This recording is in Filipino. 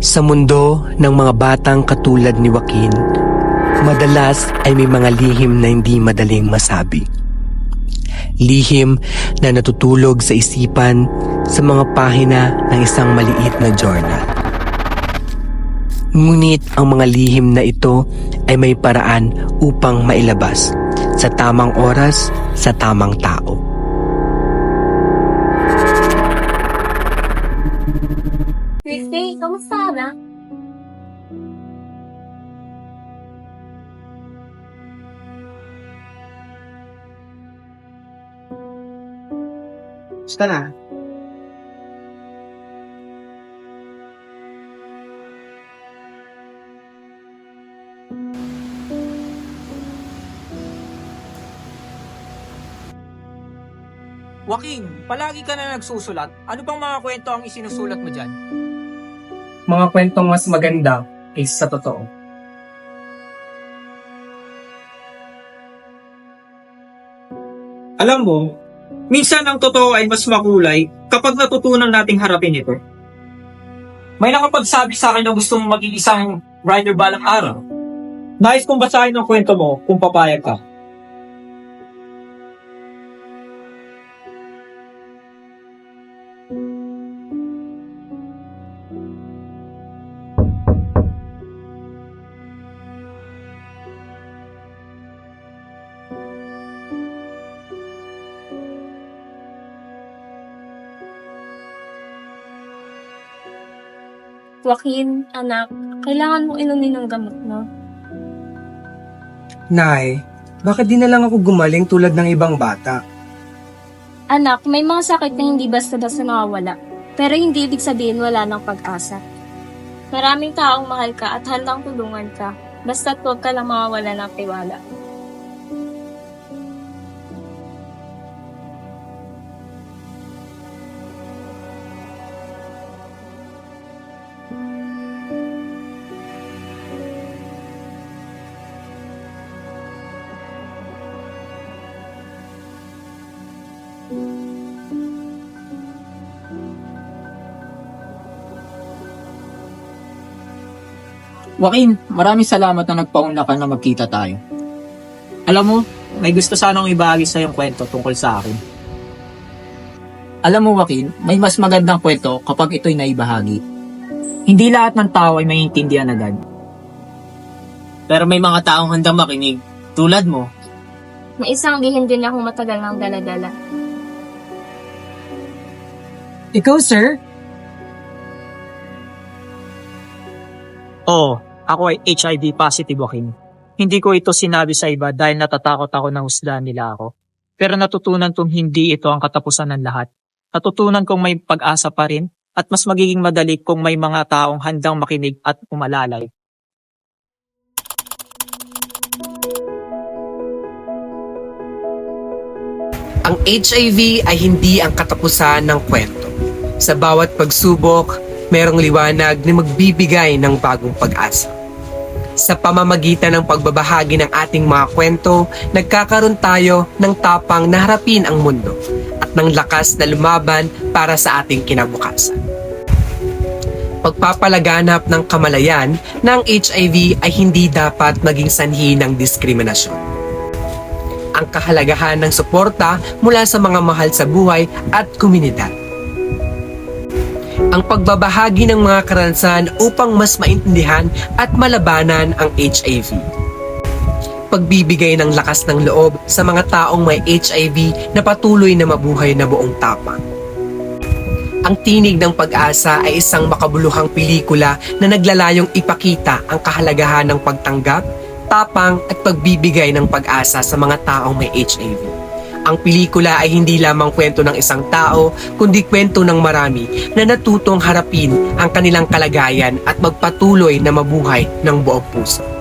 Sa mundo ng mga batang katulad ni Joaquin, madalas ay may mga lihim na hindi madaling masabi. Lihim na natutulog sa isipan sa mga pahina ng isang maliit na journal. Ngunit ang mga lihim na ito ay may paraan upang mailabas sa tamang oras, sa tamang tao. Christy, kamusta na? Basta na. Joaquin, palagi ka na nagsusulat. Ano bang mga kwento ang isinusulat mo dyan? Mga kwentong mas maganda kaysa sa totoo. Alam mo, minsan ang totoo ay mas makulay kapag natutunan nating harapin ito. May nakapagsabi sa akin na gusto mong maging isang writer balang araw. Nais kong basahin ang kwento mo kung papayag ka. Joaquin, anak, kailangan mong inumin ng gamot mo. Nay, bakit di na lang ako gumaling tulad ng ibang bata? Anak, may mga sakit na hindi basta-basta nawawala. Pero hindi ibig sabihin wala ng pag-asa. Maraming taong mahal ka at handang tulungan ka. Basta't huwag ka lang mawawala ng tiwala. Joaquin, maraming salamat na nagpauna ka na magkita tayo. Alam mo, may gusto sanang ibahagi sa iyong kwento tungkol sa akin. Alam mo, Joaquin, may mas magandang kwento kapag ito'y naibahagi. Hindi lahat ng tao ay maiintindihan agad. Pero may mga taong handang makinig, tulad mo. May isang lihim din akong matagal ng daladala. Ikaw, sir? Oo, ako ay HIV positive, Joaquin. Hindi ko ito sinabi sa iba dahil natatakot ako na husgahan nila ako. Pero natutunan kong hindi ito ang katapusan ng lahat. Natutunan kong may pag-asa pa rin at mas magiging madali kung may mga taong handang makinig at umalalay. Ang HIV ay hindi ang katapusan ng kwento. Sa bawat pagsubok, merong liwanag na magbibigay ng bagong pag-asa. Sa pamamagitan ng pagbabahagi ng ating mga kwento, nagkakaroon tayo ng tapang na harapin ang mundo at ng lakas na lumaban para sa ating kinabukasan. Pagpapalaganap ng kamalayan ng HIV ay hindi dapat maging sanhi ng diskriminasyon. Ang kahalagahan ng suporta mula sa mga mahal sa buhay at komunidad. Ang pagbabahagi ng mga karanasan upang mas maintindihan at malabanan ang HIV. Pagbibigay ng lakas ng loob sa mga taong may HIV na patuloy na mabuhay na buong tapang. Ang Tinig ng Pag-asa ay isang makabuluhang pelikula na naglalayong ipakita ang kahalagahan ng pagtanggap, tapang at pagbibigay ng pag-asa sa mga taong may HIV. Ang pelikula ay hindi lamang kwento ng isang tao, kundi kwento ng marami na natutong harapin ang kanilang kalagayan at magpatuloy na mabuhay ng buong puso.